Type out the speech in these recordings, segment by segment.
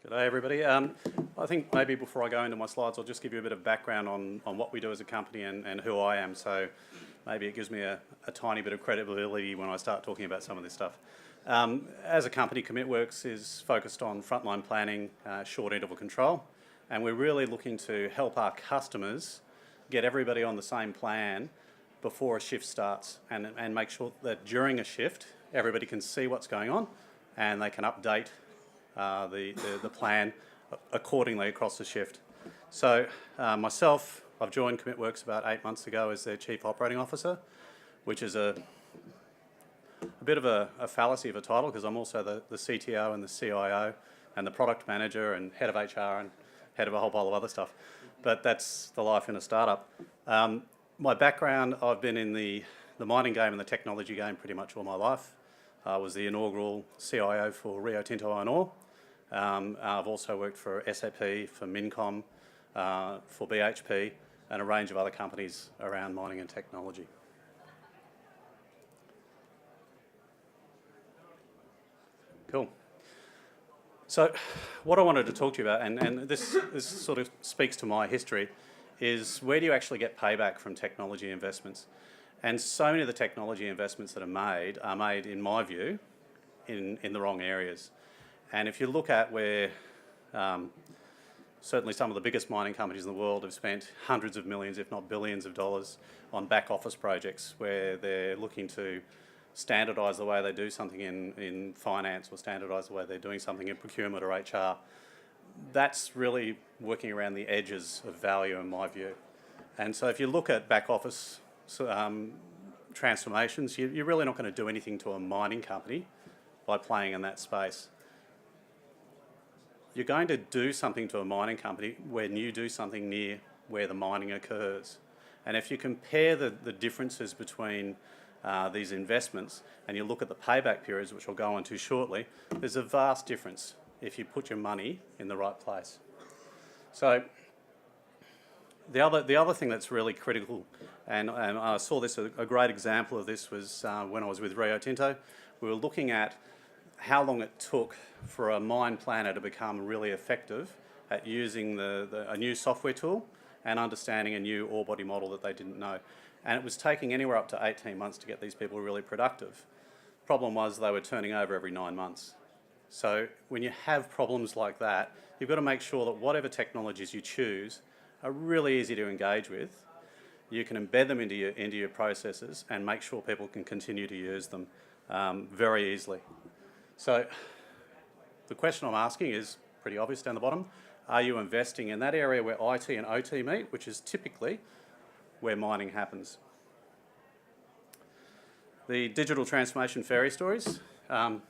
G'day everybody. I think maybe before I go into my slides, I'll just give you a bit of background on what we do as a company and who I am. So maybe it gives me a tiny bit of credibility when I start talking about some of this stuff. As a company, CommitWorks is focused on frontline planning, short interval control, and we're really looking to help our customers get everybody on the same plan before a shift starts and make sure that during a shift, everybody can see what's going on and they can update the plan accordingly across the shift. So myself, I've joined CommitWorks about 8 months ago as their Chief Operating Officer, which is a bit of a fallacy of a title because I'm also the CTO and the CIO and the Product Manager and Head of HR and Head of a whole pile of other stuff. But that's the life in a startup. My background, I've been in the mining game and the technology game pretty much all my life. I was the inaugural CIO for Rio Tinto Iron Ore. I've also worked for SAP, for Mincom, for BHP, and a range of other companies around mining and technology. Cool. So what I wanted to talk to you about, and this sort of speaks to my history, is where do you actually get payback from technology investments? And so many of the technology investments that are made, in my view, in the wrong areas. And if you look at where certainly some of the biggest mining companies in the world have spent hundreds of millions, if not billions of dollars on back office projects where they're looking to standardise the way they do something in finance or standardise the way they're doing something in procurement or HR, that's really working around the edges of value in my view. And so if you look at back office transformations, you're really not going to do anything to a mining company by playing in that space. You're going to do something to a mining company when you do something near where the mining occurs. And if you compare the differences between these investments and you look at the payback periods, which I'll go into shortly, there's a vast difference if you put your money in the right place. So the other thing that's really critical, and I saw this, a great example of this was when I was with Rio Tinto. We were looking at how long it took for a mine planner to become really effective at using a new software tool and understanding a new ore body model that they didn't know. And it was taking anywhere up to 18 months to get these people really productive. Problem was they were turning over every 9 months. So when you have problems like that, you've got to make sure that whatever technologies you choose are really easy to engage with. You can embed them into your processes and make sure people can continue to use them very easily. So the question I'm asking is pretty obvious down the bottom. Are you investing in that area where IT and OT meet, which is typically where mining happens? The digital transformation fairy stories. You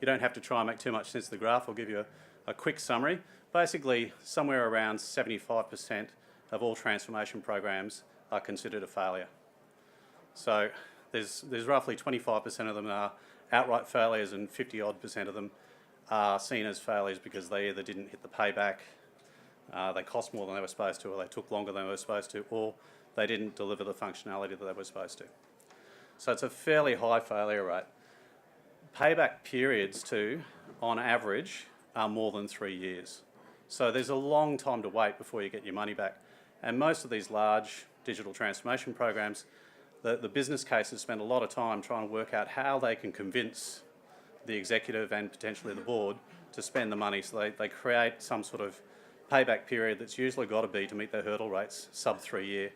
don't have to try and make too much sense of the graph. I'll give you a quick summary. Basically, somewhere around 75% of all transformation programs are considered a failure. So there's roughly 25% of them are outright failures and 50-odd% of them are seen as failures because they either didn't hit the payback, they cost more than they were supposed to, or they took longer than they were supposed to, or they didn't deliver the functionality that they were supposed to. So it's a fairly high failure rate. Payback periods too, on average, are more than 3 years. So there's a long time to wait before you get your money back. And most of these large digital transformation programs, the business cases spend a lot of time trying to work out how they can convince the executive and potentially the board to spend the money. So they create some sort of payback period that's usually got to be to meet their hurdle rates, sub 3 year.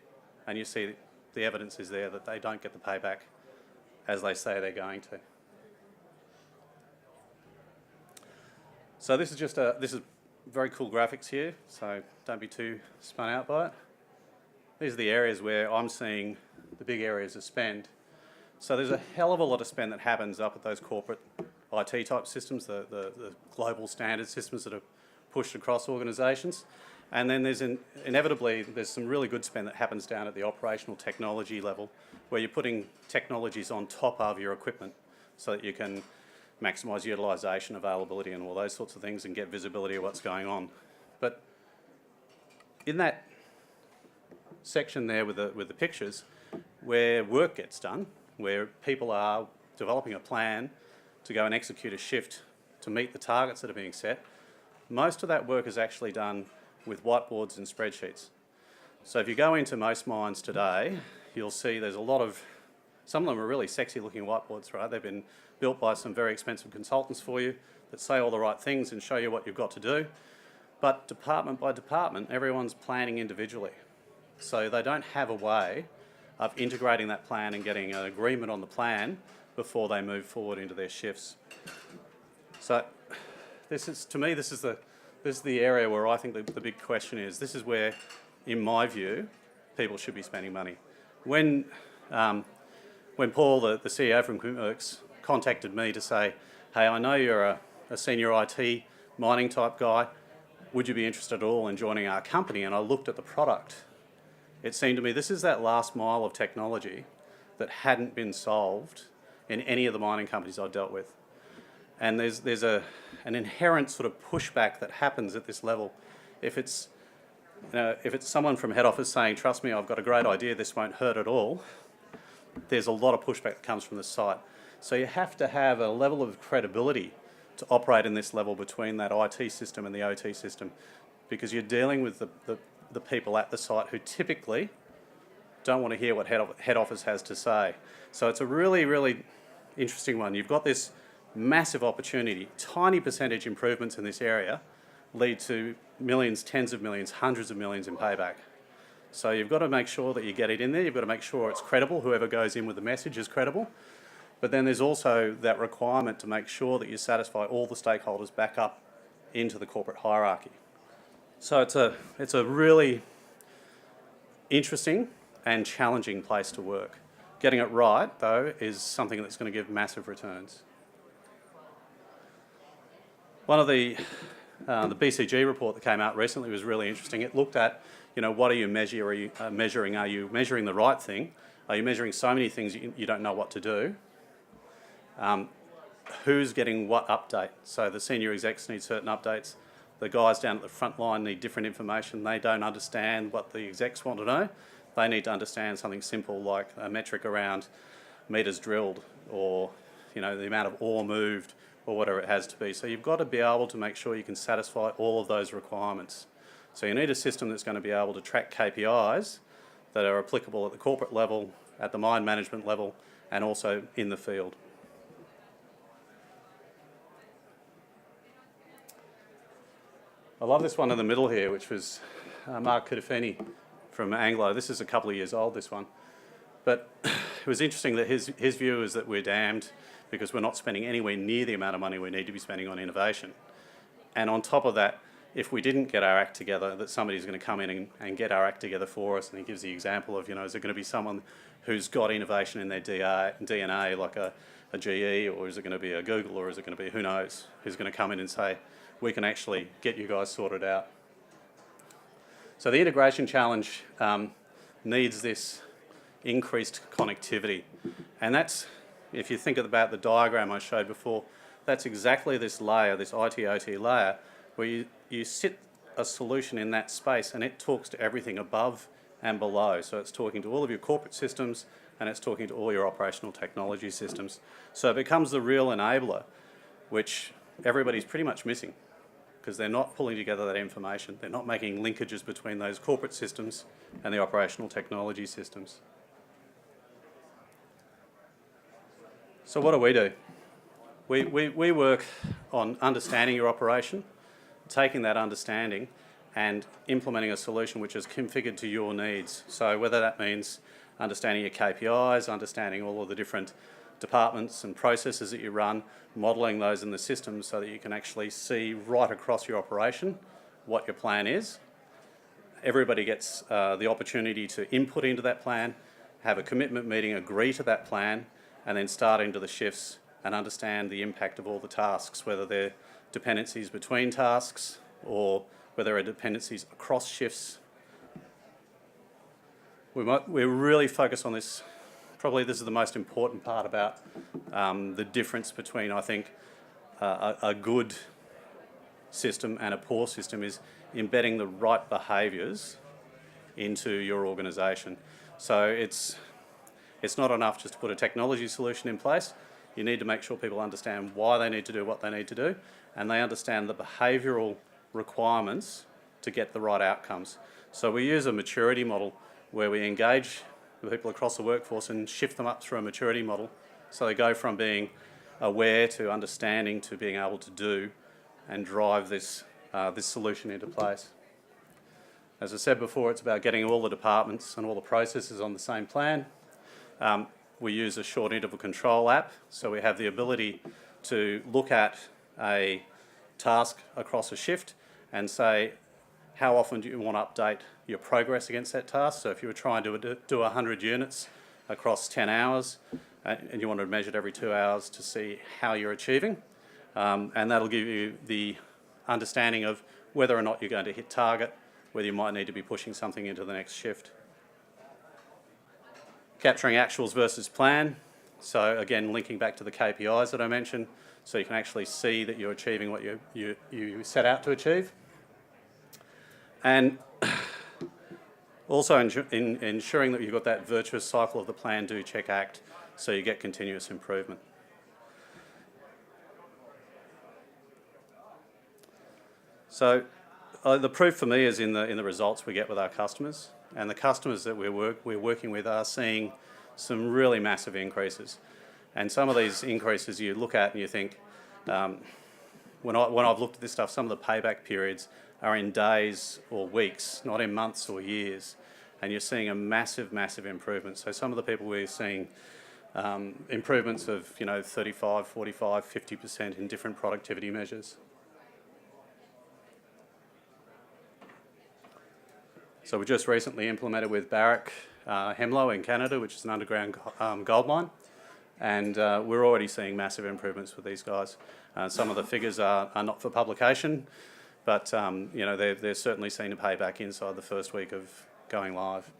And you see the evidence is there that they don't get the payback as they say they're going to. So this is very cool graphics here, so don't be too spun out by it. These are the areas where I'm seeing the big areas of spend. So there's a hell of a lot of spend that happens up at those corporate IT type systems, the global standard systems that are pushed across organisations. And then inevitably there's some really good spend that happens down at the operational technology level where you're putting technologies on top of your equipment so that you can maximise utilisation, availability and all those sorts of things and get visibility of what's going on. But in that section there with the pictures, where work gets done, where people are developing a plan to go and execute a shift to meet the targets that are being set, most of that work is actually done with whiteboards and spreadsheets. So if you go into most mines today, you'll see there's a lot of, some of them are really sexy looking whiteboards, right? They've been built by some very expensive consultants for you that say all the right things and show you what you've got to do. But department by department, everyone's planning individually. So they don't have a way of integrating that plan and getting an agreement on the plan before they move forward into their shifts. So this is, to me, this is the area where I think the big question is. This is where, in my view, people should be spending money. When Paul, the CEO from CommitWorks, contacted me to say, hey, I know you're a senior IT mining type guy, would you be interested at all in joining our company? And I looked at the product. It seemed to me this is that last mile of technology that hadn't been solved in any of the mining companies I've dealt with. And there's an inherent sort of pushback that happens at this level. If it's someone from head office saying, trust me, I've got a great idea, this won't hurt at all, there's a lot of pushback that comes from the site. So you have to have a level of credibility to operate in this level between that IT system and the OT system, because you're dealing with the people at the site who typically don't want to hear what head office has to say. So it's a really, really interesting one. You've got this massive opportunity. Tiny percentage improvements in this area lead to millions, tens of millions, hundreds of millions in payback. So you've got to make sure that you get it in there. You've got to make sure it's credible. Whoever goes in with the message is credible. But then there's also that requirement to make sure that you satisfy all the stakeholders back up into the corporate hierarchy. So it's a really interesting and challenging place to work. Getting it right, though, is something that's going to give massive returns. One of the BCG report that came out recently was really interesting. It looked at, what are you measuring? Are you measuring the right thing? Are you measuring so many things you don't know what to do? Who's getting what update? So the senior execs need certain updates. The guys down at the front line need different information. They don't understand what the execs want to know. They need to understand something simple like a metric around metres drilled or the amount of ore moved or whatever it has to be. So you've got to be able to make sure you can satisfy all of those requirements. So you need a system that's going to be able to track KPIs that are applicable at the corporate level, at the mine management level, and also in the field. I love this one in the middle here, which was Mark Cutifini from Anglo. This is a couple of years old, this one. But it was interesting that his view is that we're damned because we're not spending anywhere near the amount of money we need to be spending on innovation. And on top of that, if we didn't get our act together, that somebody's going to come in and get our act together for us. And he gives the example of, is it going to be someone who's got innovation in their DNA, like a GE, or is it going to be a Google, or is it going to be, who knows, who's going to come in and say, we can actually get you guys sorted out. So the integration challenge needs this increased connectivity. And that's, if you think about the diagram I showed before, that's exactly this layer, this IT-OT layer, where you sit a solution in that space and it talks to everything above and below. So it's talking to all of your corporate systems and it's talking to all your operational technology systems. So it becomes the real enabler, which everybody's pretty much missing because they're not pulling together that information. They're not making linkages between those corporate systems and the operational technology systems. So what do? We work on understanding your operation, taking that understanding and implementing a solution which is configured to your needs. So whether that means understanding your KPIs, understanding all of the different departments and processes that you run, modelling those in the system so that you can actually see right across your operation what your plan is. Everybody gets the opportunity to input into that plan, have a commitment meeting, agree to that plan, and then start into the shifts and understand the impact of all the tasks, whether they're dependencies between tasks or whether there are dependencies across shifts. We really focus on this. Probably this is the most important part about the difference between, I think, a good system and a poor system is embedding the right behaviours into your organisation. So it's not enough just to put a technology solution in place. You need to make sure people understand why they need to do what they need to do, and they understand the behavioural requirements to get the right outcomes. So we use a maturity model where we engage the people across the workforce and shift them up through a maturity model. So they go from being aware to understanding to being able to do and drive this solution into place. As I said before, it's about getting all the departments and all the processes on the same plan. We use a short interval control app, so we have the ability to look at a task across a shift and say, how often do you want to update your progress against that task? So if you were trying to do 100 units across 10 hours and you wanted to measure it every 2 hours to see how you're achieving, and that'll give you the understanding of whether or not you're going to hit target, whether you might need to be pushing something into the next shift. Capturing actuals versus plan. So again, linking back to the KPIs that I mentioned, so you can actually see that you're achieving what you set out to achieve. And also ensuring that you've got that virtuous cycle of the plan, do, check, act, so you get continuous improvement. So the proof for me is in the results we get with our customers, and the customers that we're working with are seeing some really massive increases. And some of these increases you look at and you think, when I've looked at this stuff, some of the payback periods are in days or weeks, not in months or years. And you're seeing a massive, massive improvement. So some of the people we're seeing improvements of 35, 45, 50% in different productivity measures. So we just recently implemented with Barrick Hemlo in Canada, which is an underground gold mine. And we're already seeing massive improvements with these guys. Some of the figures are not for publication, but they're certainly seeing a payback inside the first week of going live.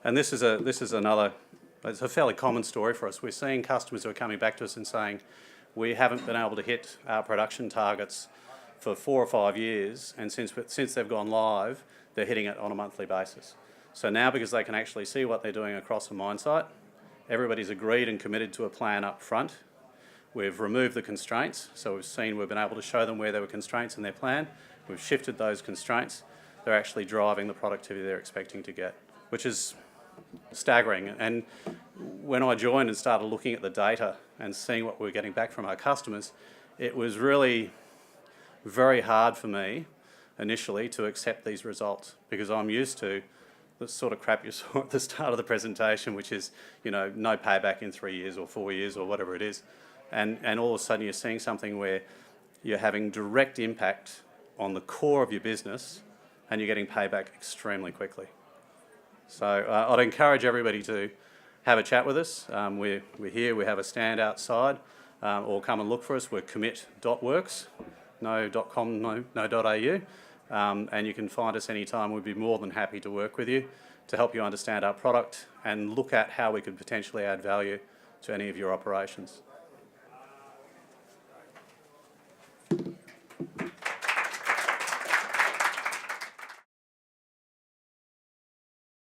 And this is it's a fairly common story for us. We're seeing customers who are coming back to us and saying, we haven't been able to hit our production targets for 4 or 5 years, and since they've gone live, they're hitting it on a monthly basis. So now, because they can actually see what they're doing across the mine site, everybody's agreed and committed to a plan up front. We've removed the constraints, so we've been able to show them where there were constraints in their plan. We've shifted those constraints. They're actually driving the productivity they're expecting to get, which is staggering. And when I joined and started looking at the data and seeing what we were getting back from our customers, it was really very hard for me initially to accept these results, because I'm used to the sort of crap you saw at the start of the presentation, which is, no payback in 3 years or 4 years or whatever it is. And all of a sudden you're seeing something where you're having direct impact on the core of your business and you're getting payback extremely quickly. So I'd encourage everybody to have a chat with us. We're here, we have a stand outside, or come and look for us. We're CommitWorks, no .com, no .au. And you can find us anytime. We'd be more than happy to work with you to help you understand our product and look at how we could potentially add value to any of your operations.